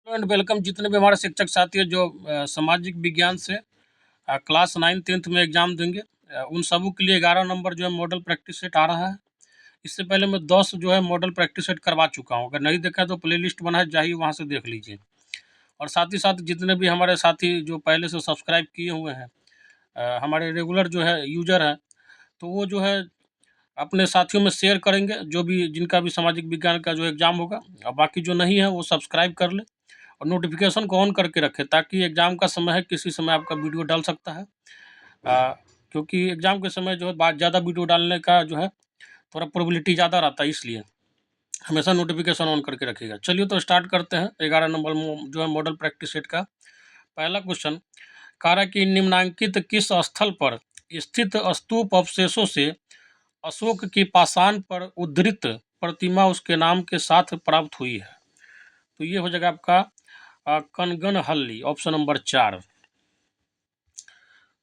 And welcome जितने भी हमारे शिक्षक साथी हैं जो सामाजिक विज्ञान से क्लास 9-10 में एग्जाम देंगे, उन सबों के लिए 11 नंबर जो है मॉडल प्रैक्टिस सेट आ रहा है। इससे पहले मैं 10 जो है मॉडल प्रैक्टिस सेट करवा चुका हूँ। अगर नहीं देखा तो प्लेलिस्ट बना है, जाइए वहाँ से देख लीजिए। और साथ ही साथ जितने भी हमारे साथी जो पहले से सब्सक्राइब किए हुए हैं, हमारे रेगुलर जो है यूजर हैं, तो वो जो है अपने साथियों में शेयर करेंगे, जो भी जिनका भी सामाजिक विज्ञान का जो एग्ज़ाम होगा। और बाकी जो नहीं है वो सब्सक्राइब कर ले और नोटिफिकेशन को ऑन करके रखें, ताकि एग्ज़ाम का समय है, किसी समय आपका वीडियो डल सकता है। क्योंकि एग्ज़ाम के समय जो है बहुत ज़्यादा वीडियो डालने का जो है थोड़ा प्रोबेबिलिटी ज़्यादा रहता है, इसलिए हमेशा नोटिफिकेशन ऑन करके रखिएगा। चलिए तो स्टार्ट करते हैं 11 नंबर जो है मॉडल प्रैक्टिस सेट का पहला क्वेश्चन। कह रहा है कि निम्नांकित किस स्थल पर स्थित स्तूप अवशेषों से अशोक की पाषाण पर उद्धृत प्रतिमा उसके नाम के साथ प्राप्त हुई है? तो ये हो जाएगा आपका कनगनहल्ली, ऑप्शन नंबर 4।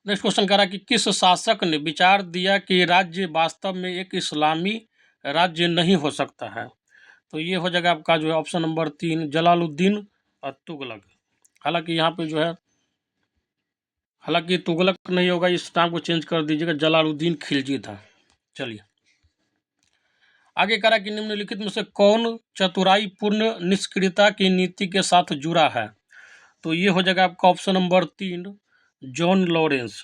नेक्स्ट क्वेश्चन कह रहा है कि किस शासक ने विचार दिया कि राज्य वास्तव में एक इस्लामी राज्य नहीं हो सकता है? तो ये हो जाएगा आपका जो है ऑप्शन नंबर 3, जलालुद्दीन तुगलक। हालांकि यहाँ पे जो है, हालांकि तुगलक नहीं होगा, इस नाम को चेंज कर दीजिएगा, जलालुद्दीन खिलजी था। चलिए आगे कह रहा कि निम्नलिखित में से कौन चतुराई पूर्ण निष्क्रियता की नीति के साथ जुड़ा है? तो ये हो जाएगा आपका ऑप्शन नंबर 3, जॉन लॉरेंस।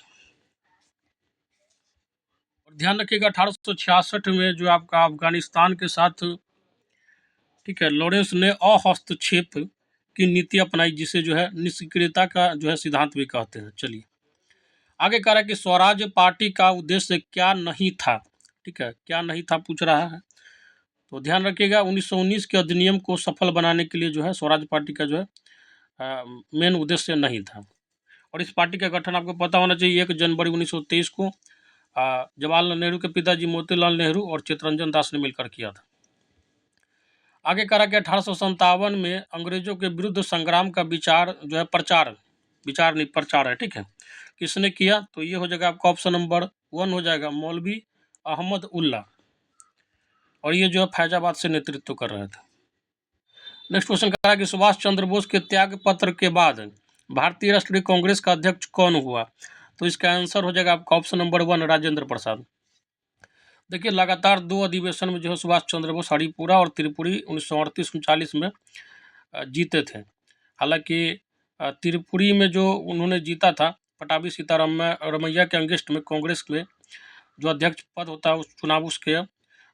और ध्यान रखिएगा 1866 में जो आपका अफगानिस्तान के साथ, ठीक है, लॉरेंस ने अहस्तक्षेप की नीति अपनाई, जिसे जो है निष्क्रियता का जो है सिद्धांत भी कहते हैं। चलिए आगे कह रहा है कि स्वराज पार्टी का उद्देश्य क्या नहीं था? ठीक है, क्या नहीं था पूछ रहा है। तो ध्यान रखिएगा 1919 के अधिनियम को सफल बनाने के लिए जो है स्वराज पार्टी का जो है मेन उद्देश्य नहीं था। और इस पार्टी का गठन आपको पता होना चाहिए 1 जनवरी 1923 को जवाहरलाल नेहरू के पिताजी मोतीलाल नेहरू और चित्तरंजन दास ने मिलकर किया था। आगे कहा कि 1857 में अंग्रेजों के विरुद्ध संग्राम का विचार जो है विचार नहीं प्रचार है, ठीक है, किसने किया? तो ये हो जाएगा आपका ऑप्शन नंबर 1 हो जाएगा, मौलवी अहमद उल्ला। और ये जो है फैजाबाद से नेतृत्व कर रहे थे। नेक्स्ट क्वेश्चन कह रहा है कि सुभाष चंद्र बोस के त्याग पत्र के बाद भारतीय राष्ट्रीय कांग्रेस का अध्यक्ष कौन हुआ? तो इसका आंसर हो जाएगा आपका ऑप्शन नंबर 1, राजेंद्र प्रसाद। देखिए लगातार 2 अधिवेशन में जो है सुभाष चंद्र बोस हरिपुरा और त्रिपुरी 1938-39 में जीते थे। हालांकि त्रिपुरी में जो उन्होंने जीता था, पटाभी सीतारमैया के अगेंस्ट में कांग्रेस में जो अध्यक्ष पद होता है उस चुनाव उसके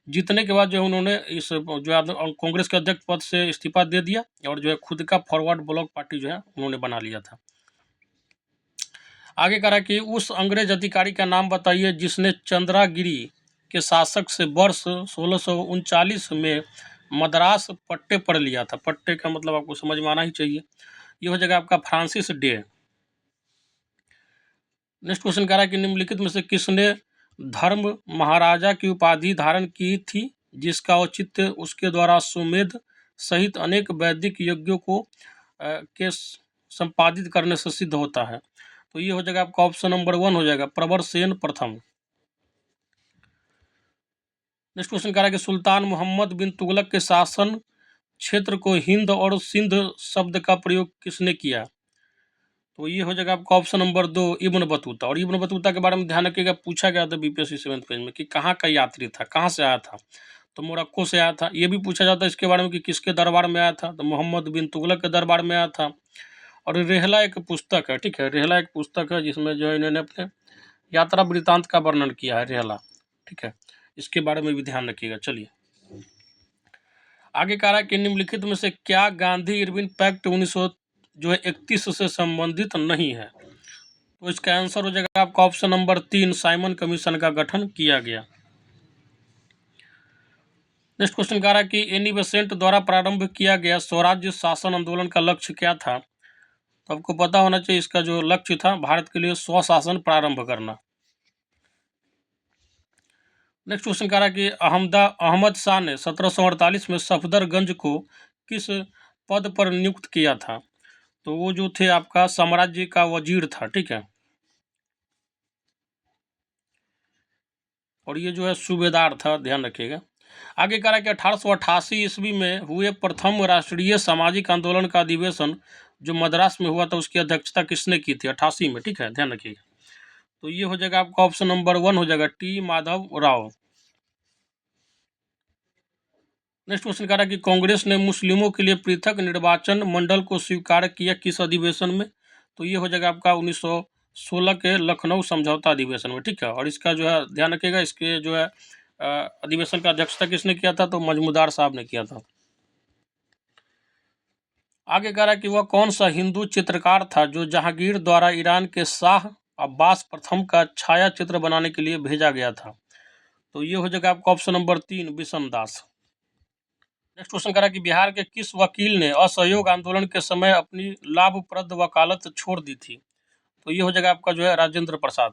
जीतने के बाद जो उन्होंने इस जो कांग्रेस के अध्यक्ष पद से इस्तीफा दे दिया और जो है खुद का फॉरवर्ड ब्लॉक पार्टी जो है उन्होंने बना लिया था। आगे कहा कि उस अंग्रेज अधिकारी का नाम बताइए जिसने चंद्रागिरी के शासक से वर्ष 1639 में मद्रास पट्टे पर लिया था। पट्टे का मतलब आपको समझ में आना ही चाहिए। ये हो जाएगा आपका फ्रांसिस डे। नेक्स्ट क्वेश्चन कह रहा है कि निम्नलिखित में से किसने धर्म महाराजा की उपाधि धारण की थी, जिसका औचित्य उसके द्वारा अश्वमेध सहित अनेक वैदिक यज्ञों को के संपादित करने से सिद्ध होता है? तो ये हो जाएगा आपका ऑप्शन नंबर 1 हो जाएगा, प्रवरसेन प्रथम। नेक्स्ट क्वेश्चन कह रहा है कि सुल्तान मोहम्मद बिन तुगलक के शासन क्षेत्र को हिंद और सिंध शब्द का प्रयोग किसने किया? तो ये हो जाएगा आपका ऑप्शन नंबर 2, इब्न बतूता। और इब्न बतूता के बारे में ध्यान रखिएगा, पूछा गया था बीपीएससी 7th पेज में कि कहाँ का यात्री था, कहाँ से आया था? तो मोरक्को से आया था। ये भी पूछा जाता है इसके बारे में कि किसके दरबार में आया था? तो मोहम्मद बिन तुगलक के दरबार में आया था। और रेहला एक पुस्तक है, ठीक है, रेहला एक पुस्तक है जिसमें जो है इन्होंने अपने यात्रा वृतांत का वर्णन किया है, रेहला, ठीक है, इसके बारे में भी ध्यान रखिएगा। चलिए आगे कह रहा है कि निम्नलिखित में से क्या गांधी इरविन पैक्ट 1931 से संबंधित नहीं है? तो इसका आंसर हो जाएगा आपका ऑप्शन नंबर 3, साइमन कमीशन का गठन किया गया। नेक्स्ट क्वेश्चन कह रहा है कि एनी बेसेंट द्वारा प्रारंभ किया गया स्वराज्य शासन आंदोलन का लक्ष्य क्या था? तो आपको पता होना चाहिए इसका जो लक्ष्य था, भारत के लिए स्वशासन प्रारंभ करना। नेक्स्ट क्वेश्चन कह रहा है कि अहमद शाह ने 1748 में सफदरगंज को किस पद पर नियुक्त किया था? तो वो जो थे आपका साम्राज्य का वजीर था, ठीक है, और ये जो है सूबेदार था, ध्यान रखिएगा। आगे कह रहा है कि 1888 ईस्वी में हुए प्रथम राष्ट्रीय सामाजिक आंदोलन का अधिवेशन जो मद्रास में हुआ था उसकी अध्यक्षता किसने की थी? 88 में, ठीक है, ध्यान रखिएगा। तो ये हो जाएगा आपका ऑप्शन नंबर 1 हो जाएगा, T Madhav Rao. Next question कह रहा है कि कांग्रेस ने मुस्लिमों के लिए पृथक निर्वाचन मंडल को स्वीकार किया किस अधिवेशन में? तो ये हो जाएगा आपका 1916 के लखनऊ समझौता अधिवेशन में, ठीक है। और इसका जो है ध्यान रखिएगा, इसके जो है अधिवेशन का अध्यक्षता किसने किया था? तो मजमूदार साहब ने किया था। आगे कह रहा है कि वह कौन सा हिंदू चित्रकार था जो जहांगीर द्वारा ईरान के शाह अब्बास प्रथम का छाया चित्र बनाने के लिए भेजा गया था? तो ये हो जाएगा आपका ऑप्शन नंबर 3, विषम दास। नेक्स्ट क्वेश्चन कह रहा है कि बिहार के किस वकील ने असहयोग आंदोलन के समय अपनी लाभप्रद वकालत छोड़ दी थी? तो ये हो जाएगा आपका जो है राजेंद्र प्रसाद।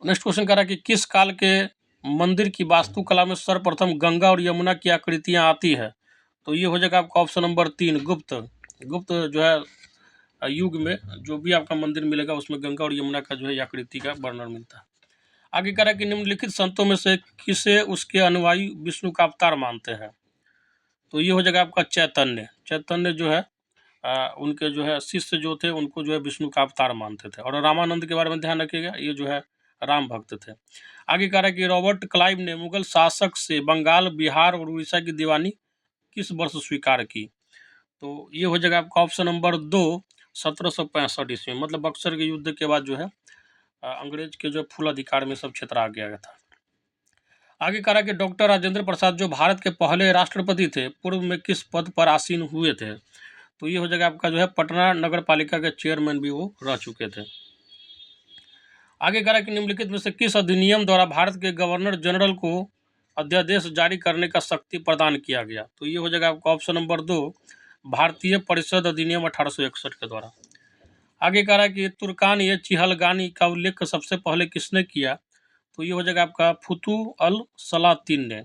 नेक्स्ट क्वेश्चन कह रहा है कि किस काल के मंदिर की वास्तुकला में सर्वप्रथम गंगा और यमुना की आकृतियां आती है? तो ये हो जाएगा आपका ऑप्शन नंबर 3, गुप्त जो है युग में जो भी आपका मंदिर मिलेगा उसमें गंगा और यमुना का जो है आकृति का वर्णन मिलता है। आगे कह रहा है कि निम्नलिखित संतों में से किसे उसके अनुयायी विष्णु का अवतार मानते हैं? तो ये हो जाएगा आपका चैतन्य जो है उनके जो है शिष्य जो थे उनको जो है विष्णु का अवतार मानते थे। और रामानंद के बारे में ध्यान रखिएगा, ये जो है राम भक्त थे। आगे कह रहा है कि रॉबर्ट क्लाइव ने मुगल शासक से बंगाल, बिहार और उड़ीसा की दीवानी किस वर्ष स्वीकार की? तो ये हो जाएगा आपका ऑप्शन नंबर 2, 1765 ईस्वी, मतलब बक्सर के युद्ध के बाद जो है अंग्रेज के जो फुल अधिकार में सब क्षेत्र आ गया था। आगे कह रहा है कि डॉक्टर राजेंद्र प्रसाद जो भारत के पहले राष्ट्रपति थे पूर्व में किस पद पर आसीन हुए थे? तो ये हो जाएगा आपका जो है पटना नगर पालिका के चेयरमैन भी वो रह चुके थे। आगे कह रहा है कि निम्नलिखित में से किस अधिनियम द्वारा भारत के गवर्नर जनरल को अध्यादेश जारी करने का शक्ति प्रदान किया गया? तो ये हो जाएगा आपका ऑप्शन नंबर 2, भारतीय परिषद अधिनियम 1861 के द्वारा। आगे कह रहा है कि तुर्कान ये चिहलगानी का उल्लेख सबसे पहले किसने किया? तो ये हो जाएगा आपका फुतू अल सलातिन ने।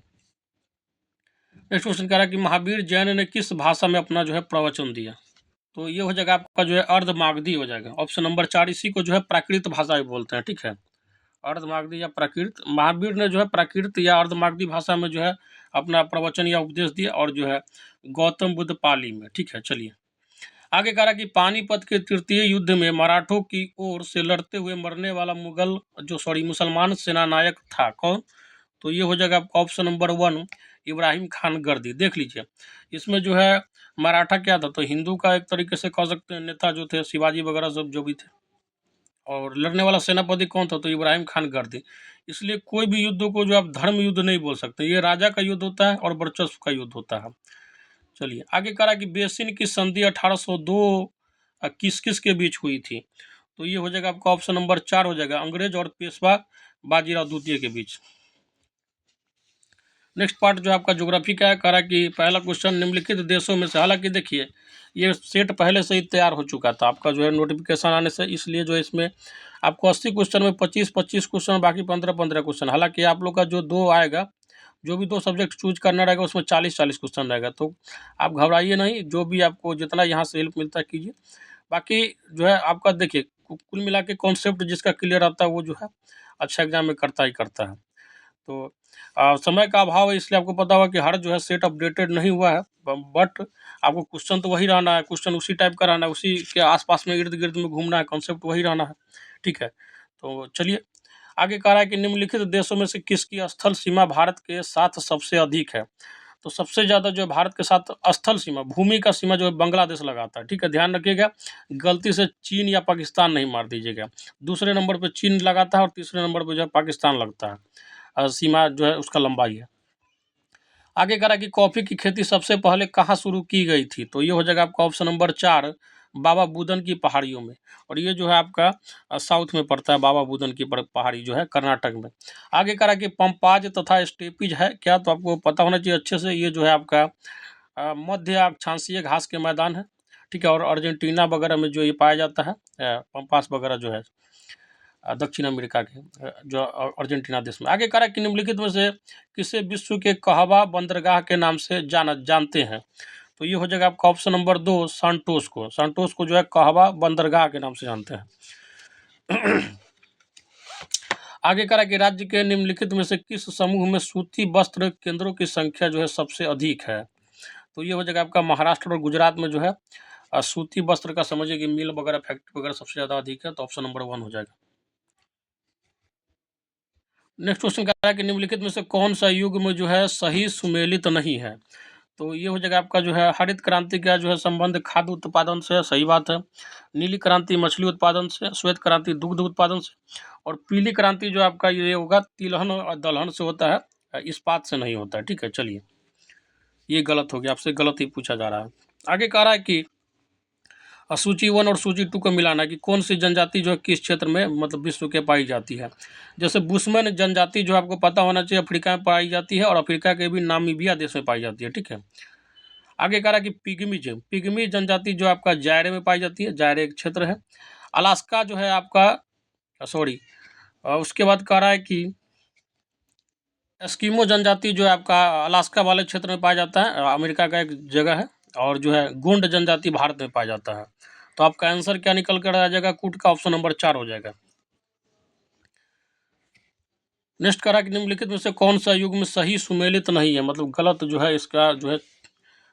नेक्स्ट क्वेश्चन कह रहा है कि महावीर जैन ने किस भाषा में अपना जो है प्रवचन दिया? तो ये हो जाएगा आपका जो है अर्धमागधी हो जाएगा, ऑप्शन नंबर 4। इसी को जो है प्राकृत भाषा भी बोलते हैं, ठीक है, अर्धमागधी या प्राकृत। महावीर ने जो है प्राकृत या अर्धमागधी भाषा में जो है अपना प्रवचन या उपदेश दिया और जो है गौतम बुद्ध पाली में, ठीक है। चलिए आगे कह रहा कि पानीपत के तृतीय युद्ध में मराठों की ओर से लड़ते हुए मरने वाला मुसलमान सेनानायक था कौन? तो ये हो जाएगा आपका ऑप्शन नंबर 1, इब्राहिम खान गर्दी। देख लीजिए इसमें जो है मराठा क्या था, तो हिंदू का एक तरीके से कह सकते हैं नेता जो थे, शिवाजी वगैरह सब जो भी थे। और लड़ने वाला सेनापति कौन था? तो इब्राहिम खान गर्दी। इसलिए कोई भी युद्ध को जो आप धर्म युद्ध नहीं बोल सकते, ये राजा का युद्ध होता है और वर्चस्व का युद्ध होता है। चलिए आगे कह रहा कि बेसिन की संधि 1802 किस किस के बीच हुई थी? तो ये हो जाएगा आपका ऑप्शन नंबर 4 हो जाएगा, अंग्रेज और पेशवा बाजीराव द्वितीय के बीच। नेक्स्ट पार्ट जो आपका ज्योग्राफी का है, कह रहा कि पहला क्वेश्चन निम्नलिखित देशों में से, हालांकि देखिए ये सेट पहले से ही तैयार हो चुका था आपका जो है नोटिफिकेशन आने से, इसलिए जो है इसमें आपको 80 क्वेश्चन में 25-25 क्वेश्चन, बाकी 15-15 क्वेश्चन। हालांकि आप लोग का जो 2 आएगा, जो भी 2 सब्जेक्ट चूज करना रहेगा उसमें 40-40 क्वेश्चन रहेगा। तो आप घबराइए नहीं, जो भी आपको जितना यहाँ से हेल्प मिलता है कीजिए। बाकी जो है आपका देखिए कुल मिला के कॉन्सेप्ट जिसका क्लियर आता है वो जो है अच्छा एग्जाम में करता ही करता है। तो समय का अभाव है इसलिए आपको पता होगा कि हर जो है सेट अपडेटेड नहीं हुआ है, बट आपको क्वेश्चन तो वही रहना है, क्वेश्चन उसी टाइप का रहना है, उसी के आसपास में इर्द गिर्द में घूमना है, कॉन्सेप्ट वही रहना है, ठीक है। तो चलिए आगे कह रहा है कि निम्नलिखित देशों में से किसकी स्थल सीमा भारत के साथ सबसे अधिक है? तो सबसे ज़्यादा जो है भारत के साथ स्थल सीमा, भूमि का सीमा जो है बांग्लादेश लगाता है, ठीक है, ध्यान रखिएगा, गलती से चीन या पाकिस्तान नहीं मार दीजिएगा। दूसरे नंबर पर चीन लगाता है और तीसरे नंबर पर जो है पाकिस्तान लगता है, सीमा जो है उसका लंबाई है। आगे कह रहा है कि कॉफ़ी की खेती सबसे पहले कहाँ शुरू की गई थी? तो ये हो जाएगा आपका ऑप्शन नंबर 4, बाबा बुदन की पहाड़ियों में। और ये जो है आपका साउथ में पड़ता है, बाबा बुदन की पहाड़ी जो है कर्नाटक में। आगे कह रहा है कि पंपाज तथा स्टेपीज है क्या? तो आपको पता होना चाहिए अच्छे से, ये जो है आपका मध्य अक्षांशीय घास के मैदान है, ठीक है। और अर्जेंटीना वगैरह में जो ये पाया जाता है, पंपास वगैरह जो है दक्षिण अमेरिका के जो अर्जेंटीना देश में। आगे कह रहा है कि निम्नलिखित में से किसे विश्व के कहवा बंदरगाह के नाम से जानते हैं? तो ये हो जाएगा आपका ऑप्शन नंबर 2, सांटोस को जो है कहवा बंदरगाह के नाम से जानते हैं। आगे कह रहा है कि राज्य के निम्नलिखित में से किस समूह में सूती वस्त्र केंद्रों की संख्या जो है सबसे अधिक है। तो ये हो जाएगा आपका महाराष्ट्र और गुजरात में जो है सूती वस्त्र का समझिए कि मिल वगैरह फैक्ट्री वगैरह सबसे ज़्यादा अधिक है, तो ऑप्शन नंबर 1 हो जाएगा। नेक्स्ट क्वेश्चन कह रहा है कि निम्नलिखित में से कौन सा युग में जो है सही सुमेलित नहीं है। तो ये हो जाएगा आपका जो है हरित क्रांति का जो है संबंध खाद्य उत्पादन से, सही बात है। नीली क्रांति मछली उत्पादन से, श्वेत क्रांति दुग्ध उत्पादन से, और पीली क्रांति जो आपका ये होगा तिलहन और दलहन से होता है, इस्पात से नहीं होता है। ठीक है, चलिए ये गलत हो गया, आपसे गलत ही पूछा जा रहा है। आगे कह रहा है कि सूची 1 और सूची 2 को मिलाना कि कौन सी जनजाति जो है किस क्षेत्र में मतलब विश्व के पाई जाती है। जैसे बुशमैन जनजाति जो आपको पता होना चाहिए अफ्रीका में पाई जाती है, और अफ्रीका के भी नामीबिया देश में पाई जाती है। ठीक है, आगे कह रहा है कि पिग्मी जनजाति जो आपका जायरे में पाई जाती है, जायरे एक क्षेत्र है। अलास्का जो है आपका सॉरी उसके बाद कह रहा है कि एस्किमो जनजाति जो है आपका अलास्का वाले क्षेत्र में पाया जाता है, अमेरिका का एक जगह है। और जो है गोंड जनजाति भारत में पाया जाता है। तो आपका आंसर क्या निकल कर आ जाएगा, कूट का ऑप्शन नंबर 4 हो जाएगा। नेक्स्ट करा कि निम्नलिखित में से कौन सा युग में सही सुमेलित नहीं है, मतलब गलत जो है इसका जो है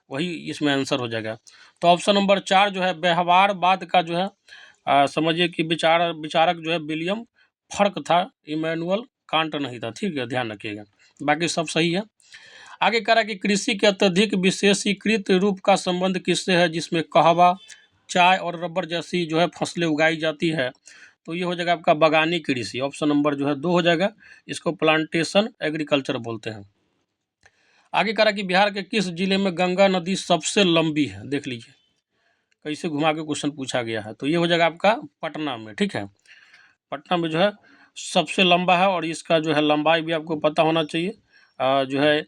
वही इसमें आंसर हो जाएगा। तो ऑप्शन नंबर 4 जो है व्यवहारवाद का जो है समझिए कि विचारक जो है विलियम फर्क था, इमैनुअल कांट नहीं था। ठीक है, ध्यान रखिएगा, बाकी सब सही है। आगे कह रहा है कि कृषि के अत्यधिक विशेषीकृत रूप का संबंध किससे है, जिसमें कहवा, चाय और रबर जैसी जो है फसलें उगाई जाती है। तो ये हो जाएगा आपका बागानी कृषि, ऑप्शन नंबर जो है 2 हो जाएगा। इसको प्लांटेशन एग्रीकल्चर बोलते हैं। आगे कह रहा है कि बिहार के किस जिले में गंगा नदी सबसे लंबी है, देख लीजिए कैसे घुमा के क्वेश्चन पूछा गया है। तो ये हो जाएगा आपका पटना में। ठीक है, पटना में जो है सबसे लंबा है, और इसका जो है लंबाई भी आपको पता होना चाहिए। जो है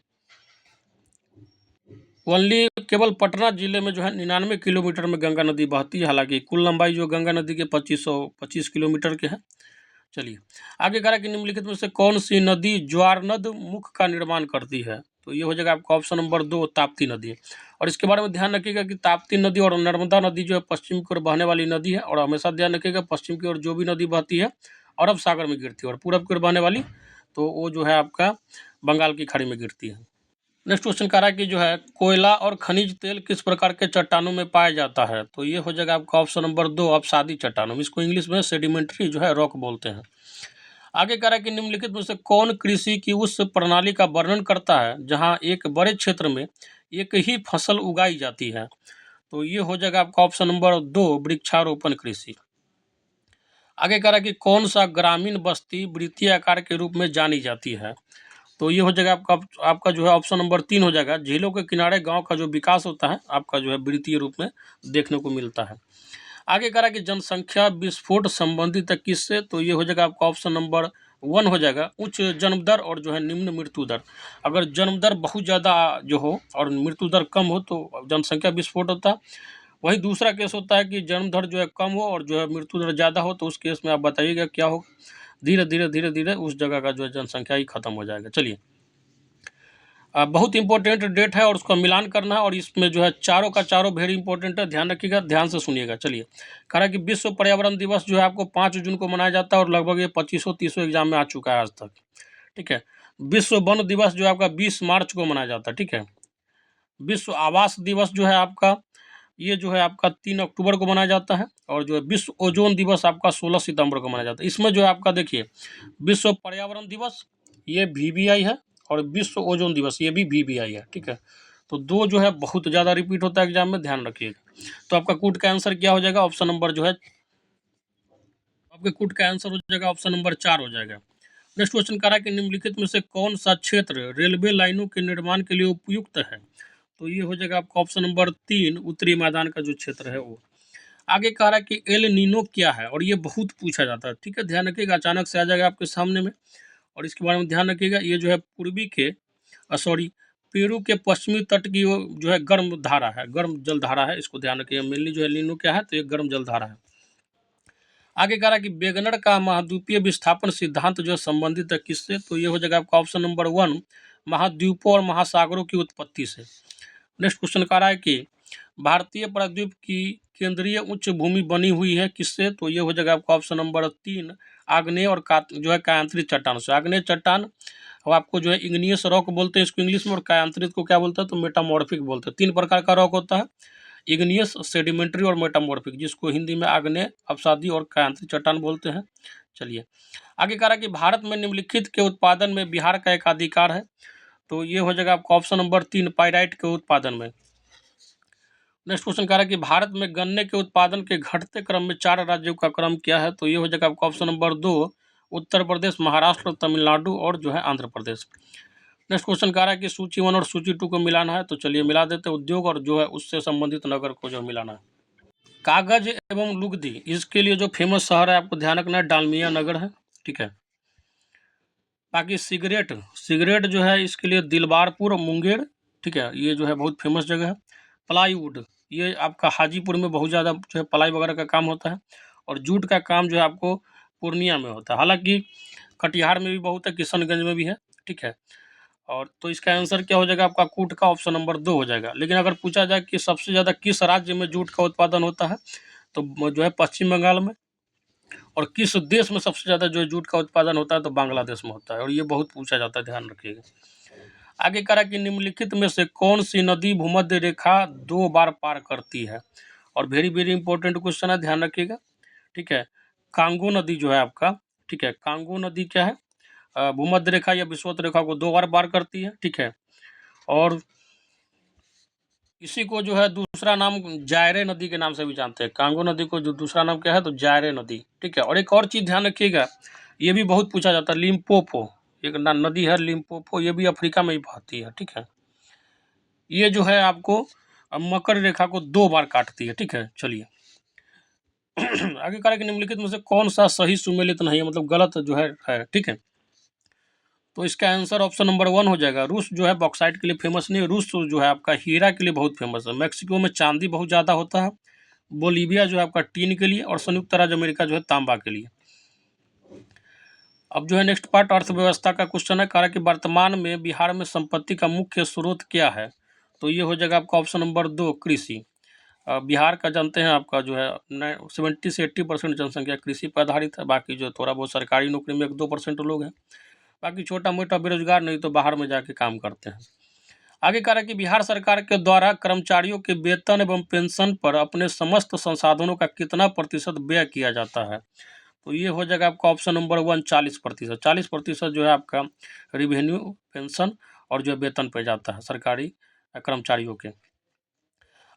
ओनली केवल पटना जिले में जो है 99 किलोमीटर में गंगा नदी बहती है, हालांकि कुल लंबाई जो गंगा नदी के 2525 किलोमीटर के है। चलिए आगे कह रहा है कि निम्नलिखित में से कौन सी नदी ज्वारनद मुख का निर्माण करती है। तो ये हो जाएगा आपका ऑप्शन नंबर 2 ताप्ती नदी। और इसके बारे में ध्यान रखिएगा कि ताप्ती नदी और नर्मदा नदी जो है पश्चिम की ओर बहने वाली नदी है, और हमेशा ध्यान रखिएगा पश्चिम की ओर जो भी नदी बहती है अरब सागर में गिरती है, और पूरब की ओर बहने वाली तो वो जो है आपका बंगाल की खाड़ी में गिरती है। नेक्स्ट क्वेश्चन कह रहा है कि जो है कोयला और खनिज तेल किस प्रकार के चट्टानों में पाया जाता है। तो ये हो जाएगा आपका ऑप्शन नंबर 2 अवसादी चट्टानों में, इसको इंग्लिश में सेडिमेंट्री जो है रॉक बोलते हैं। आगे कह रहा है कि निम्नलिखित में से कौन कृषि की उस प्रणाली का वर्णन करता है जहां एक बड़े क्षेत्र में एक ही फसल उगाई जाती है। तो ये हो जाएगा आपका ऑप्शन नंबर 2 वृक्षारोपण कृषि। आगे कह रहा है कि कौन सा ग्रामीण बस्ती वृत्तीय आकार के रूप में जानी जाती है। तो ये हो जाएगा आपका जो है ऑप्शन नंबर 3 हो जाएगा। झीलों के किनारे गांव का जो विकास होता है आपका जो है वृत्तीय रूप में देखने को मिलता है। आगे कह रहा है कि जनसंख्या विस्फोट संबंधित है किससे। तो ये हो जाएगा आपका ऑप्शन नंबर 1 हो जाएगा। उच्च जन्म दर और जो है निम्न मृत्यु दर। अगर जन्म दर बहुत ज़्यादा जो हो और मृत्यु दर कम हो तो जनसंख्या विस्फोट होता है। वही दूसरा केस होता है कि जन्म दर जो है कम हो और जो है मृत्यु दर ज़्यादा हो, तो उस केस में आप बताइएगा क्या हो। धीरे धीरे धीरे धीरे उस जगह का जो है जनसंख्या ही खत्म हो जाएगा। चलिए बहुत इंपॉर्टेंट डेट है और उसका मिलान करना है, और इसमें जो है चारों का चारों वेरी इंपॉर्टेंट है, ध्यान रखिएगा, ध्यान से सुनिएगा। चलिए कह रहा है कि विश्व पर्यावरण दिवस जो है आपको 5 जून को मनाया जाता है, और लगभग ये 2500-30 एग्जाम में आ चुका है आज तक। ठीक है, विश्व वन दिवस जो है आपका 20 मार्च को मनाया जाता है। ठीक है, विश्व आवास दिवस जो है आपका ये जो है आपका 3 अक्टूबर को मनाया जाता है, और जो है विश्व ओजोन दिवस आपका 16 सितंबर को मनाया जाता है। इसमें जो है आपका देखिए विश्व पर्यावरण दिवस ये VBI है, और विश्व ओजोन दिवस ये भी VBI है। ठीक है, तो दो जो है बहुत ज़्यादा रिपीट होता है एग्जाम में, ध्यान रखिएगा। तो आपका कूट का आंसर क्या हो जाएगा, ऑप्शन नंबर जो है आपके कूट का आंसर हो जाएगा ऑप्शन नंबर 4 हो जाएगा। नेक्स्ट क्वेश्चन कह रहा है कि निम्नलिखित में से कौन सा क्षेत्र रेलवे लाइनों के निर्माण के लिए उपयुक्त है। तो ये हो जाएगा आपका ऑप्शन नंबर 3 उत्तरी मैदान का जो क्षेत्र है वो। आगे कह रहा है कि एल नीनो क्या है, और ये बहुत पूछा जाता है। ठीक है, ध्यान रखिएगा, अचानक से आ जाएगा आपके सामने में, और इसके बारे में ध्यान रखिएगा। ये जो है पूर्वी के पेरू के पश्चिमी तट की वो जो है गर्म धारा है, गर्म जल धारा है, इसको ध्यान रखिएगा। मेनली जो है लीनो क्या है, तो ये गर्म जल धारा है। आगे कह रहा है कि वेगनर का महाद्वीपीय विस्थापन सिद्धांत जो है संबंधित है किससे। तो ये हो जाएगा आपका ऑप्शन नंबर 1 महाद्वीपों और महासागरों की उत्पत्ति से। नेक्स्ट क्वेश्चन कह रहा है कि भारतीय प्रायद्वीप की केंद्रीय उच्च भूमि बनी हुई है किससे। तो ये हो जाएगा आपका ऑप्शन नंबर 3 आग्नेय और जो है कायांतरित चट्टान से। आग्नेय चट्टान अब आपको जो है इग्नियस रॉक बोलते हैं इसको इंग्लिश में, और कायांतरित को क्या बोलते हैं तो मेटामॉर्फिक बोलते हैं। 3 प्रकार का रॉक होता है, इग्नियस, सेडिमेंट्री और मेटामॉर्फिक, जिसको हिंदी में आग्नेय, अपसादी और कायांतरित चट्टान बोलते हैं। चलिए आगे कह रहा है कि भारत में निम्नलिखित के उत्पादन में बिहार का एकाधिकार है। तो ये हो जाएगा आपका ऑप्शन नंबर 3 पाइराइट के उत्पादन में। नेक्स्ट क्वेश्चन कह रहा है कि भारत में गन्ने के उत्पादन के घटते क्रम में 4 राज्यों का क्रम क्या है। तो ये हो जाएगा आपका ऑप्शन नंबर 2 उत्तर प्रदेश, महाराष्ट्र, तमिलनाडु और जो है आंध्र प्रदेश। नेक्स्ट क्वेश्चन कह रहा है कि सूची 1 और सूची 2 को मिलाना है। तो चलिए मिला देते हैं, उद्योग और जो है उससे संबंधित नगर को जो मिलाना है। कागज एवं लुगदी, इसके लिए जो फेमस शहर है आपको ध्यान रखना है डालमिया नगर है, ठीक है। बाकी सिगरेट जो है इसके लिए दिलबारपुर मुंगेर, ठीक है, ये जो है बहुत फेमस जगह है। प्लाईवुड, ये आपका हाजीपुर में बहुत ज़्यादा जो है प्लाई वगैरह का काम होता है, और जूट का काम जो है आपको पूर्णिया में होता है। हालांकि कटिहार में भी बहुत है, किशनगंज में भी है, ठीक है। और तो इसका आंसर क्या हो जाएगा आपका कूट का ऑप्शन नंबर 2 हो जाएगा। लेकिन अगर पूछा जाए कि सबसे ज़्यादा किस राज्य में जूट का उत्पादन होता है, तो जो है पश्चिम बंगाल में। और किस देश में सबसे ज़्यादा जो जूट का उत्पादन होता है, तो बांग्लादेश में होता है, और ये बहुत पूछा जाता है, ध्यान रखिएगा। आगे कह रहा है कि निम्नलिखित में से कौन सी नदी भूमध्य रेखा 2 बार पार करती है। और वेरी वेरी इंपॉर्टेंट क्वेश्चन है, ध्यान रखिएगा, ठीक है। कांगो नदी जो है आपका, ठीक है, कांगो नदी क्या है, भूमध्य रेखा या विषुवत रेखा को 2 बार पार करती है, ठीक है। और इसी को जो है दूसरा नाम जायरे नदी के नाम से भी जानते हैं। कांगो नदी को जो दूसरा नाम क्या है तो जायरे नदी, ठीक है। और एक और चीज़ ध्यान रखिएगा, ये भी बहुत पूछा जाता है, लिम्पोपो एक नदी है लिम्पोपो, ये भी अफ्रीका में ही बहती है, ठीक है। ये जो है आपको मकर रेखा को 2 बार काटती है, ठीक है। चलिए आगे करें कि निम्नलिखित में से कौन सा सही सुमेलित नहीं है, मतलब गलत जो है, ठीक है। तो इसका आंसर ऑप्शन नंबर 1 हो जाएगा। रूस जो है बॉक्साइट के लिए फेमस नहीं है, रूस जो है आपका हीरा के लिए बहुत फेमस है। मैक्सिको में चांदी बहुत ज़्यादा होता है। बोलीविया जो है आपका टीन के लिए, और संयुक्त राज्य अमेरिका जो है तांबा के लिए। अब जो है नेक्स्ट पार्ट अर्थव्यवस्था का क्वेश्चन है, कारण कि वर्तमान में बिहार में संपत्ति का मुख्य स्रोत क्या है। तो ये हो जाएगा आपका ऑप्शन नंबर 2 कृषि। बिहार का जानते हैं आपका जो है 70 से 80% जनसंख्या कृषि पर आधारित है। बाकी जो थोड़ा बहुत सरकारी नौकरी में 1-2% लोग हैं, बाकी छोटा मोटा बेरोजगार नहीं तो बाहर में जाके काम करते हैं। आगे कह रहा है कि बिहार सरकार के द्वारा कर्मचारियों के वेतन एवं पेंशन पर अपने समस्त संसाधनों का कितना प्रतिशत व्यय किया जाता है। तो ये हो जाएगा आपका ऑप्शन नंबर 1 40%। 40% जो है आपका रिवेन्यू, पेंशन और जो वेतन पे जाता है सरकारी कर्मचारियों के।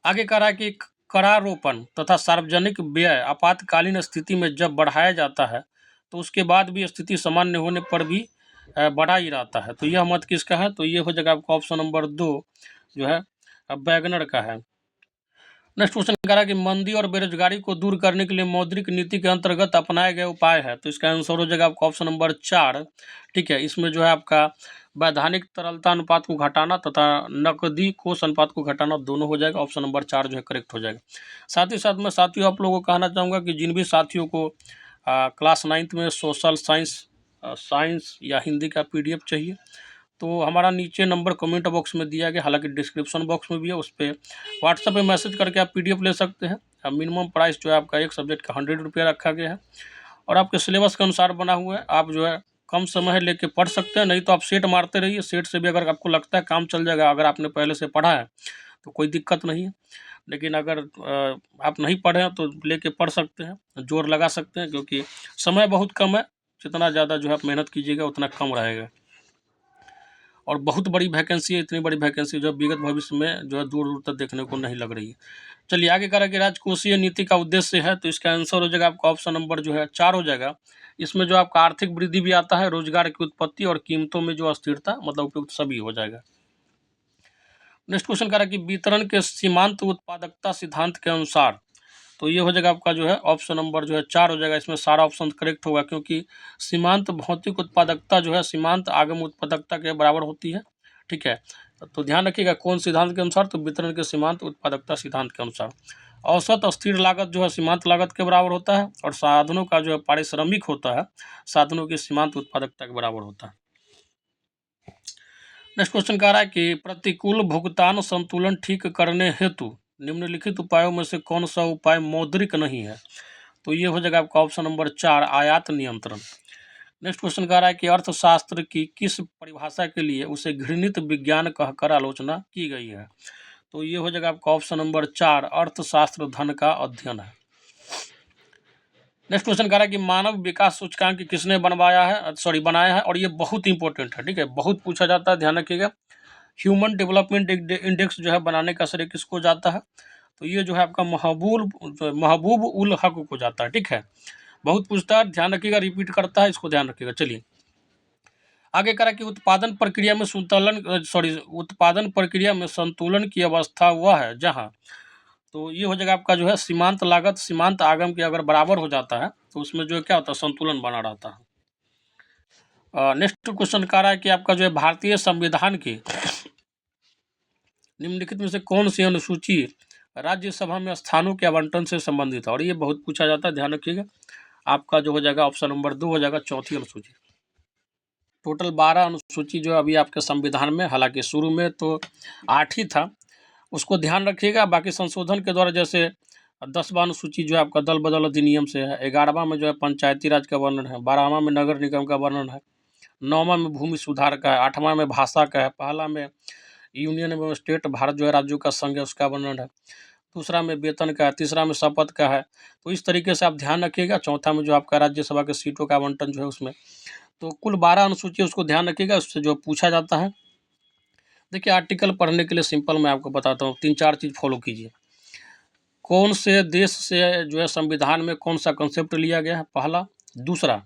आगे कह रहा है कि करारोपण तथा सार्वजनिक व्यय आपातकालीन स्थिति में जब बढ़ाया जाता है, तो उसके बाद भी स्थिति सामान्य होने पर भी बढ़ा ही रहता है। तो यह मत किसका है, तो ये हो जाएगा आपका ऑप्शन नंबर 2 जो है वैगनर का है। नेक्स्ट क्वेश्चन कह रहा है कि मंदी और बेरोजगारी को दूर करने के लिए मौद्रिक नीति के अंतर्गत अपनाए गए उपाय है। तो इसका आंसर हो जाएगा आपका ऑप्शन नंबर 4, ठीक है। इसमें जो है आपका वैधानिक तरलता अनुपात को घटाना तथा नकदी कोष अनुपात को घटाना दोनों हो जाएगा। ऑप्शन नंबर 4 जो है करेक्ट हो जाएगा। साथ ही साथ मैं साथियों आप लोगों को कहना चाहूँगा कि जिन भी साथियों को क्लास 9th में सोशल साइंस या हिंदी का PDF चाहिए, तो हमारा नीचे नंबर कमेंट बॉक्स में दिया गया, हालांकि डिस्क्रिप्शन बॉक्स में भी है, उस पर व्हाट्सएप पे मैसेज करके आप PDF ले सकते हैं। मिनिमम प्राइस जो है आपका एक सब्जेक्ट का 100 रुपया रखा गया है, और आपके सिलेबस के अनुसार बना हुआ है। आप जो है कम समय लेके पढ़ सकते हैं, नहीं तो आप सेट मारते रहिए। सेट से भी अगर आपको लगता है काम चल जाएगा, अगर आपने पहले से पढ़ा है तो कोई दिक्कत नहीं है। लेकिन अगर आप नहीं पढ़े हैं तो लेके पढ़ सकते हैं, जोर लगा सकते हैं, क्योंकि समय बहुत कम है। जितना ज़्यादा जो है आप मेहनत कीजिएगा उतना कम रहेगा। और बहुत बड़ी वैकेंसी है, इतनी बड़ी वैकेंसी जो विगत भविष्य में जो है दूर दूर तक देखने को नहीं लग रही है। चलिए आगे कह रहा है कि राजकोषीय नीति का उद्देश्य है। तो इसका आंसर हो जाएगा आपका ऑप्शन नंबर जो है 4 हो जाएगा। इसमें जो आपका आर्थिक वृद्धि भी आता है, रोजगार की उत्पत्ति और कीमतों में जो अस्थिरता, मतलब उपयुक्त सभी हो जाएगा। नेक्स्ट क्वेश्चन कह रहा है कि वितरण के सीमांत उत्पादकता सिद्धांत के अनुसार। तो ये हो जाएगा आपका जो है ऑप्शन नंबर जो है 4 हो जाएगा। इसमें सारा ऑप्शन करेक्ट होगा, क्योंकि सीमांत भौतिक उत्पादकता जो है सीमांत आगम उत्पादकता के बराबर होती है, ठीक है। तो ध्यान रखिएगा कौन सिद्धांत के अनुसार, तो वितरण के सीमांत उत्पादकता सिद्धांत के अनुसार। औसत स्थिर लागत जो है सीमांत लागत के बराबर होता है, और साधनों का जो है पारिश्रमिक होता है साधनों की सीमांत उत्पादकता के बराबर होता है। नेक्स्ट क्वेश्चन कह रहा है कि प्रतिकूल भुगतान संतुलन ठीक करने हेतु निम्नलिखित उपायों में से कौन सा उपाय मौद्रिक नहीं है। तो ये हो जाएगा आपका ऑप्शन नंबर 4 आयात नियंत्रण। नेक्स्ट क्वेश्चन कह रहा है कि अर्थशास्त्र की किस परिभाषा के लिए उसे घृणित विज्ञान कहकर आलोचना की गई है। तो ये हो जाएगा आपका ऑप्शन नंबर 4 अर्थशास्त्र धन का अध्ययन है। नेक्स्ट क्वेश्चन कह रहा है कि मानव विकास सूचकांक किसने बनाया है और ये बहुत इंपॉर्टेंट है, ठीक है, बहुत पूछा जाता है, ध्यान रखिएगा। ह्यूमन डेवलपमेंट इंडेक्स जो है बनाने का श्रेय किसको जाता है। तो ये जो है आपका महबूब उल हक को जाता है, ठीक है, बहुत पूछता है, ध्यान रखिएगा, रिपीट करता है, इसको ध्यान रखिएगा। चलिए आगे करा कि उत्पादन प्रक्रिया में संतुलन की अवस्था वह है जहां, तो ये हो जाएगा आपका जो है सीमांत लागत सीमांत आगम के अगर बराबर हो जाता है तो उसमें जो है क्या होता है, संतुलन बना रहता है। नेक्स्ट क्वेश्चन कह रहा है कि आपका जो है भारतीय संविधान की निम्नलिखित में से कौन सी अनुसूची राज्यसभा में स्थानों के आवंटन से संबंधित है, और ये बहुत पूछा जाता है, ध्यान रखिएगा। आपका जो हो जाएगा ऑप्शन नंबर 2 हो जाएगा चौथी अनुसूची। टोटल 12 अनुसूची जो अभी आपके संविधान में, हालांकि शुरू में तो 8 ही था, उसको ध्यान रखिएगा। बाकी संशोधन के द्वारा जैसे 10वां अनुसूची जो है आपका दल बदल अधिनियम से है, 11वां में जो है पंचायती राज का वर्णन है, 12वां में नगर निगम का वर्णन है, 9वां में भूमि सुधार का है, 8वां में भाषा का है, पहला में यूनियन एवं स्टेट भारत जो है राज्यों का संघ है उसका वर्णन है, दूसरा में वेतन का है, तीसरा में शपथ का है। तो इस तरीके से आप ध्यान रखिएगा। चौथा में जो आपका राज्यसभा के सीटों का आवंटन जो है उसमें, तो कुल 12 अनुसूची उसको ध्यान रखिएगा, उससे जो पूछा जाता है। देखिए आर्टिकल पढ़ने के लिए सिंपल मैं आपको बताता हूँ, 3-4 चीज़ फॉलो कीजिए। कौन से देश से जो है संविधान में कौन सा कंसेप्ट लिया गया है, पहला। दूसरा,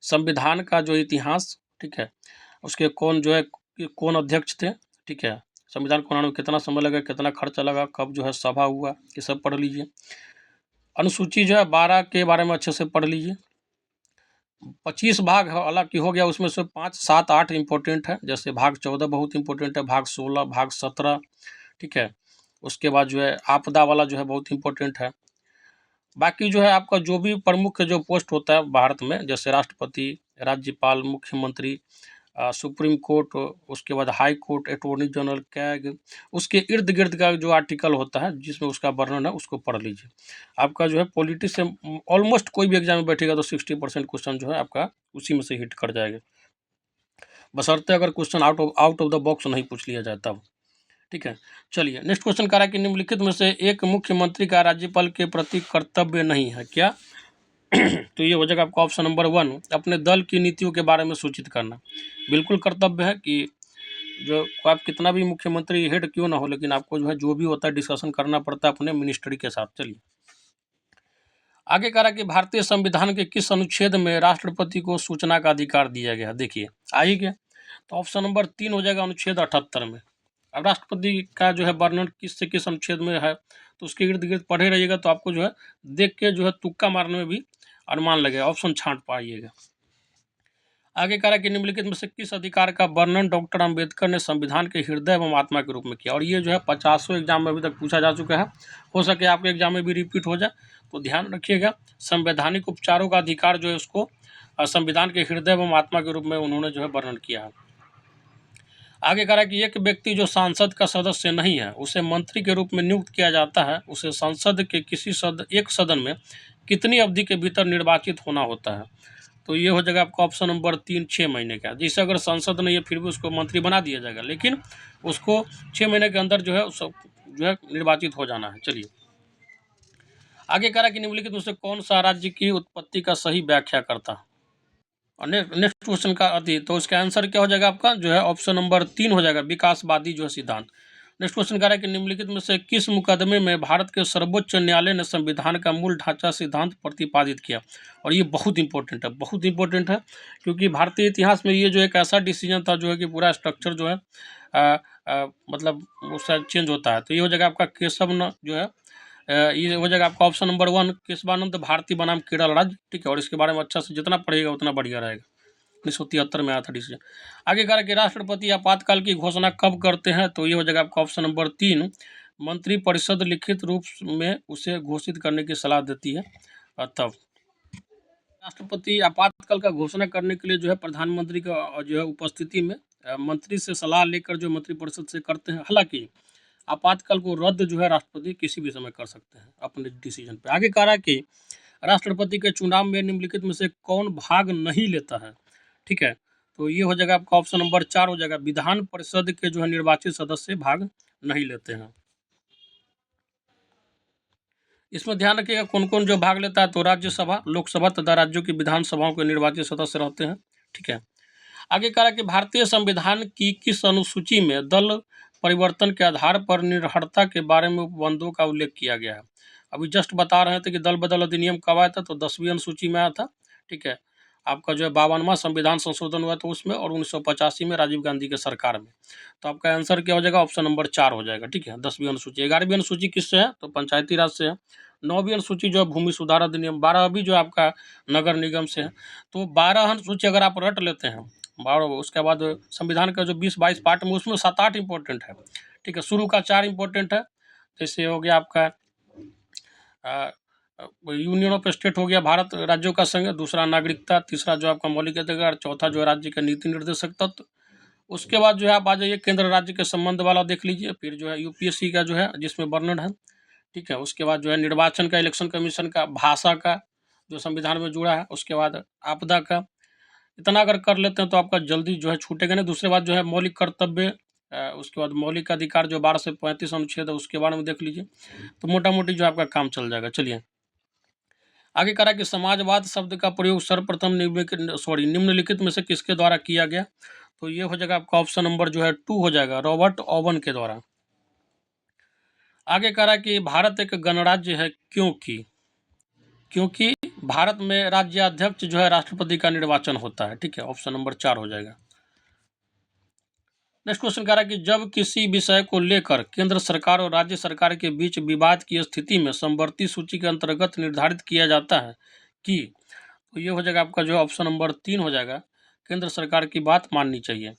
संविधान का जो इतिहास, ठीक है, उसके कौन अध्यक्ष थे, ठीक है, संविधान को बनाने में कितना समय लगा, कितना खर्चा लगा, कब जो है सभा हुआ, ये सब पढ़ लीजिए। अनुसूची जो है 12 के बारे में अच्छे से पढ़ लीजिए। 25 भाग हालांकि हो गया, उसमें से 5, 7, 8 इंपॉर्टेंट है, जैसे भाग 14 बहुत इंपॉर्टेंट है, भाग 16, भाग 17, ठीक है। उसके बाद जो है आपदा वाला जो है बहुत इंपॉर्टेंट है। बाकी जो है आपका जो भी प्रमुख जो पोस्ट होता है भारत में, जैसे राष्ट्रपति, राज्यपाल, मुख्यमंत्री, सुप्रीम कोर्ट, उसके बाद high court, attorney general, CAG, उसके इर्द गिर्द का जो आर्टिकल होता है जिसमें उसका वर्णन है उसको पढ़ लीजिए। आपका जो है पॉलिटिक्स से ऑलमोस्ट कोई भी एग्जाम में बैठेगा तो 60% क्वेश्चन जो है आपका उसी में से हिट कर जाएगा, बशर्ते अगर question out of the box नहीं पूछ लिया जाता हो, ठीक है। चलिए नेक्स्ट क्वेश्चन कह रहा है कि निम्नलिखित में से एक मुख्यमंत्री का राज्यपाल के प्रति कर्तव्य नहीं है क्या। तो ये हो जाएगा आपका ऑप्शन नंबर 1 अपने दल की नीतियों के बारे में सूचित करना। बिल्कुल कर्तव्य है कि जो आप कितना भी मुख्यमंत्री हेड क्यों ना हो, लेकिन आपको जो है जो भी होता है डिस्कशन करना पड़ता है अपने मिनिस्ट्री के साथ। चलिए आगे कह रहा है कि भारतीय संविधान के किस अनुच्छेद में राष्ट्रपति को सूचना का अधिकार दिया गया। देखिए आई गया, तो ऑप्शन नंबर 3 हो जाएगा अनुच्छेद 78 में। अब राष्ट्रपति का जो है वर्णन किस से किस अनुच्छेद में है, तो उसके इर्द गिर्द पढ़े रहिएगा, तो आपको जो है देख के जो है तुक्का मारने में भी अनुमान लगेगा, ऑप्शन छांट पाइएगा। आगे कह रहा है कि निम्नलिखित में से किस अधिकार का वर्णन डॉक्टर अंबेडकर ने संविधान के हृदय एवं आत्मा के रूप में किया, और ये जो है 50 एग्जाम में अभी तक पूछा जा चुका है, हो सके आपके एग्जाम में भी रिपीट हो जाए, तो ध्यान रखिएगा। संवैधानिक उपचारों का अधिकार जो है उसको संविधान के हृदय एवं आत्मा के रूप में उन्होंने जो है वर्णन किया है। आगे कह रहा है कि एक व्यक्ति जो संसद का सदस्य नहीं है उसे मंत्री के रूप में नियुक्त किया जाता है, उसे संसद के किसी एक सदन में कितनी अवधि के भीतर निर्वाचित होना होता है। तो ये हो जाएगा आपका ऑप्शन नंबर 3 6 महीने का। जिसे अगर संसद नहीं है फिर भी उसको मंत्री बना दिया जाएगा, लेकिन उसको 6 महीने के अंदर जो है निर्वाचित हो जाना है। चलिए आगे कह रहा है कि निम्नलिखित में से कौन सा राज्य की उत्पत्ति का सही व्याख्या करता है। और नेक्स्ट क्वेश्चन का तो इसका आंसर क्या हो जाएगा आपका जो है ऑप्शन नंबर 3 हो जाएगा विकासवादी जो है सिद्धांत। नेक्स्ट क्वेश्चन कह रहा है कि निम्नलिखित में से किस मुकदमे में भारत के सर्वोच्च न्यायालय ने संविधान का मूल ढांचा सिद्धांत प्रतिपादित किया, और ये बहुत इंपॉर्टेंट है, बहुत इंपॉर्टेंट है, क्योंकि भारतीय इतिहास में ये जो एक ऐसा डिसीजन था जो है कि पूरा स्ट्रक्चर जो है मतलब उसका चेंज होता है। तो ये हो जाएगा आपका केशव जो है ये हो जाएगा आपका ऑप्शन नंबर 1 केशवानंद भारती बनाम केरल राज्य, ठीक है, और इसके बारे में अच्छा से जितना पढ़ेगा उतना बढ़िया रहेगा। 1973 में आया था डिसीजन। आगे कह रहा है कि राष्ट्रपति आपातकाल की घोषणा कब करते हैं, तो ये हो जाएगा आपका ऑप्शन नंबर 3 मंत्रिपरिषद लिखित रूप में उसे घोषित करने की सलाह देती है तब। राष्ट्रपति आपातकाल का घोषणा करने के लिए जो है प्रधानमंत्री का जो है उपस्थिति में मंत्री से सलाह लेकर जो मंत्रिपरिषद से करते हैं। हालांकि आपातकाल को रद्द जो है राष्ट्रपति किसी भी समय कर सकते हैं अपने डिसीजन पे। आगे कह रहा है कि राष्ट्रपति के चुनाव में निम्नलिखित में से कौन भाग नहीं लेता है, ठीक है। तो ये हो जाएगा आपका ऑप्शन नंबर 4 हो जाएगा, विधान परिषद के जो है निर्वाचित सदस्य भाग नहीं लेते हैं। इसमें ध्यान रखिएगा कौन कौन जो भाग लेता है, तो राज्यसभा, लोकसभा तथा राज्यों की विधानसभाओं के निर्वाचित सदस्य रहते हैं, ठीक है। आगे कहा कि भारतीय संविधान की किस अनुसूची में दल परिवर्तन के आधार पर निरर्हता के बारे में उपबंधों का उल्लेख किया गया है। अभी जस्ट बता रहे थे कि दल बदल अधिनियम कब आया था, तो 10वीं अनुसूची में आया था, ठीक है। आपका जो है 52वां संविधान संशोधन हुआ था उसमें, और 1985 में राजीव गांधी के सरकार में। तो आपका आंसर क्या हो जाएगा, ऑप्शन नंबर 4 हो जाएगा, ठीक है। 10वीं अनुसूची। 11वीं अनुसूची किससे है, तो पंचायती राज से है। 9वीं अनुसूची जो है भूमि सुधार अधिनियम। 12वीं जो आपका नगर निगम से है। तो 12 अनुसूची अगर आप रट लेते हैं, 12, उसके बाद संविधान का जो 20-22 पार्ट में, उसमें 7-8 इंपॉर्टेंट है, ठीक है। शुरू का 4 इंपॉर्टेंट है, जैसे हो गया आपका यूनियन ऑफ स्टेट हो गया, भारत राज्यों का संघ। दूसरा नागरिकता। तीसरा जो आपका मौलिक अधिकार। चौथा जो है राज्य का नीति निर्देशक तत्व। उसके बाद जो है आप आ जाइए केंद्र राज्य के संबंध वाला देख लीजिए। फिर जो है यूपीएससी का जो है जिसमें वर्णन है, ठीक है। उसके बाद जो है निर्वाचन का, इलेक्शन कमीशन का, भाषा का जो संविधान में जुड़ा है। उसके बाद आपदा का। इतना अगर कर लेते हैं तो आपका जल्दी जो है छूटेगा नहीं। दूसरे बात जो है मौलिक कर्तव्य, उसके बाद मौलिक अधिकार जो 12 से 35 अनुच्छेद है उसके बारे में देख लीजिए। तो मोटा मोटी जो आपका काम चल जाएगा। चलिए आगे कह रहा है कि समाजवाद शब्द का प्रयोग सर्वप्रथम निम्नलिखित में से किसके द्वारा किया गया। तो ये हो जाएगा आपका ऑप्शन नंबर जो है 2 हो जाएगा, रॉबर्ट ओवन के द्वारा। आगे कह रहा है कि भारत एक गणराज्य है क्योंकि भारत में राज्याध्यक्ष जो है राष्ट्रपति का निर्वाचन होता है, ठीक है। ऑप्शन नंबर 4 हो जाएगा। नेक्स्ट क्वेश्चन कह रहा है कि जब किसी विषय को लेकर केंद्र सरकार और राज्य सरकार के बीच विवाद की स्थिति में समवर्ती सूची के अंतर्गत निर्धारित किया जाता है कि, तो ये हो जाएगा आपका जो ऑप्शन नंबर 3 हो जाएगा, केंद्र सरकार की बात माननी चाहिए।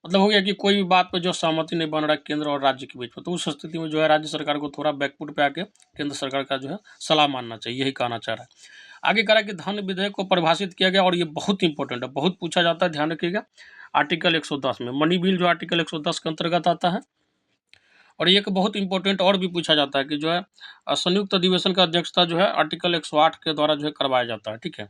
मतलब हो गया कि कोई भी बात पे जो सहमति नहीं बन रहा है केंद्र और राज्य के बीच में, तो उस स्थिति में जो है राज्य सरकार को थोड़ा बैकफुट पे आके केंद्र सरकार का जो है सलाह मानना चाहिए, यही कहना चाह रहा है। आगे कह रहा है कि धन विधेयक को परिभाषित किया गया, और ये बहुत इंपॉर्टेंट है, बहुत पूछा जाता है, ध्यान रखिएगा। आर्टिकल 110 में, मनी बिल जो आर्टिकल 110 के अंतर्गत आता है। और एक बहुत इंपॉर्टेंट और भी पूछा जाता है कि जो है संयुक्त अधिवेशन का अध्यक्षता जो है आर्टिकल 108 के द्वारा जो है करवाया जाता है, ठीक है।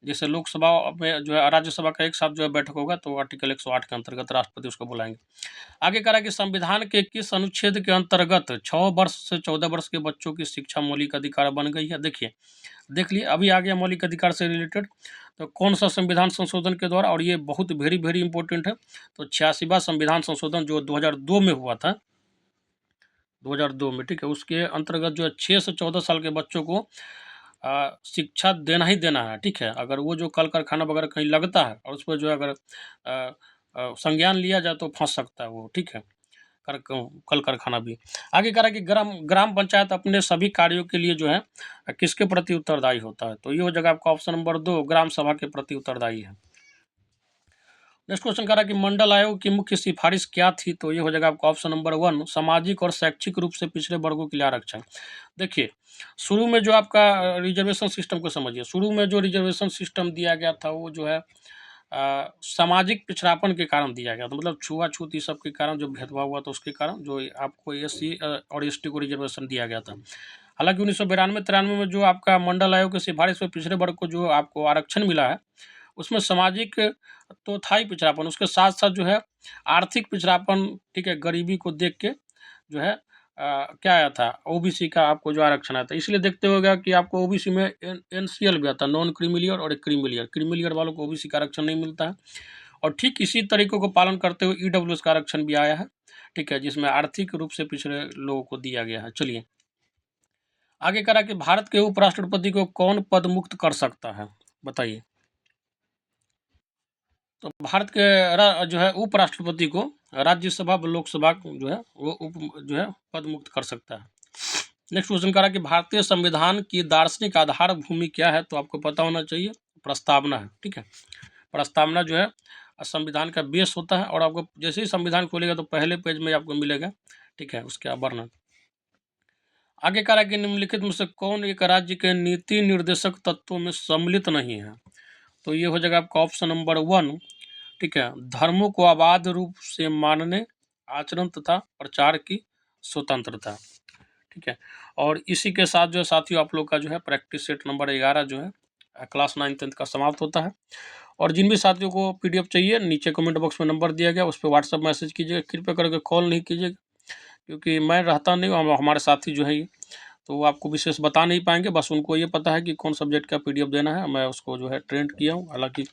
जैसे लोकसभा में जो है राज्यसभा का एक साथ जो है बैठक होगा, तो आर्टिकल 108 के अंतर्गत राष्ट्रपति उसको बुलाएंगे। आगे कह रहा है कि संविधान के किस अनुच्छेद के अंतर्गत 6 वर्ष से 14 वर्ष के बच्चों की शिक्षा मौलिक अधिकार बन गई है। देखिए देख लिए अभी आ गया मौलिक अधिकार से रिलेटेड, तो कौन सा संविधान संशोधन के द्वारा, और ये बहुत वेरी वेरी इंपॉर्टेंट है। तो 86वां संविधान संशोधन जो 2002 में हुआ था, 2002 में, ठीक है। उसके अंतर्गत जो है 6 से 14 साल के बच्चों को शिक्षा देना ही देना है, ठीक है। अगर वो जो कल कारखाना वगैरह कहीं लगता है और उस पर जो है अगर संज्ञान लिया जाए तो फंस सकता है वो, ठीक है। कल कारखाना भी। आगे कह रहा है कि ग्राम ग्राम पंचायत अपने सभी कार्यों के लिए जो है किसके प्रति उत्तरदायी होता है। तो ये हो जाएगा आपका ऑप्शन नंबर 2, ग्राम सभा के प्रति उत्तरदायी है। नेक्स्ट क्वेश्चन कह रहा है कि मंडल आयोग की मुख्य सिफारिश क्या थी। तो ये हो जाएगा आपका ऑप्शन नंबर 1, सामाजिक और शैक्षिक रूप से पिछड़े वर्गों के लिए आरक्षण। देखिए शुरू में जो आपका रिजर्वेशन सिस्टम को समझिए। शुरू में जो रिजर्वेशन सिस्टम दिया गया था वो जो है सामाजिक पिछड़ापन के कारण दिया गया था, मतलब छुआछूत इस सब के कारण जो भेदभाव हुआ था उसके कारण जो आपको एससी और एसटी को रिजर्वेशन दिया गया था। हालांकि 1992-93 में जो आपका मंडल आयोग की सिफारिश में पिछड़े वर्ग को जो आपको आरक्षण मिला है, उसमें सामाजिक तो था ही पिछड़ापन, उसके साथ साथ जो है आर्थिक पिछड़ापन, ठीक है, गरीबी को देख के जो है क्या आया था, ओबीसी का आपको जो आरक्षण आया था। इसलिए देखते होगा कि आपको ओबीसी में एनसीएल भी आता है, नॉन क्रीमिलियर और क्रीमिलियर। क्रीमिलियर वालों को ओबीसी का आरक्षण नहीं मिलता है। और ठीक इसी तरीकों को पालन करते हुए ईडब्ल्यूएस का आरक्षण भी आया है, ठीक है, जिसमें आर्थिक रूप से पिछड़े लोगों को दिया गया है। चलिए आगे करा कि भारत के उपराष्ट्रपति को कौन पद मुक्त कर सकता है, बताइए। तो भारत के जो है उपराष्ट्रपति को राज्यसभा व लोकसभा जो है वो जो है पद मुक्त कर सकता है। नेक्स्ट क्वेश्चन करा कि भारतीय संविधान की दार्शनिक आधार भूमि क्या है। तो आपको पता होना चाहिए, प्रस्तावना है, ठीक है। प्रस्तावना जो है संविधान का बेस होता है, और आपको जैसे ही संविधान खोलेगा तो पहले पेज में आपको मिलेगा, ठीक है, उसका वर्णन। आगे कहा कि निम्नलिखित में से कौन एक राज्य के नीति निर्देशक तत्वों में सम्मिलित नहीं है। तो ये हो जाएगा आपका ऑप्शन नंबर 1, ठीक है, धर्मों को अबाध रूप से मानने, आचरण तथा प्रचार की स्वतंत्रता। ठीक है, और इसी के साथ जो है साथियों आप लोग का जो है प्रैक्टिस सेट नंबर 11 जो है क्लास 9-10 का समाप्त होता है। और जिन भी साथियों को पीडीएफ चाहिए नीचे कमेंट बॉक्स में नंबर दिया गया, उस पर व्हाट्सअप मैसेज कीजिएगा, कृपया करके कॉल नहीं कीजिएगा, क्योंकि मैं रहता नहीं हूँ, हमारे साथी जो है ये, तो वो आपको विशेष बता नहीं पाएंगे। बस उनको ये पता है कि कौन सब्जेक्ट का पीडीएफ देना है, मैं उसको जो है ट्रेंड किया हूँ, हालांकि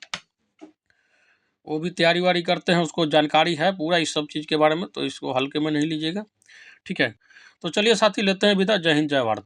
वो भी तैयारी वारी करते हैं, उसको जानकारी है पूरा इस सब चीज़ के बारे में, तो इसको हल्के में नहीं लीजिएगा। ठीक है, तो चलिए साथी लेते हैं विदा। जय हिंद, जय भारत।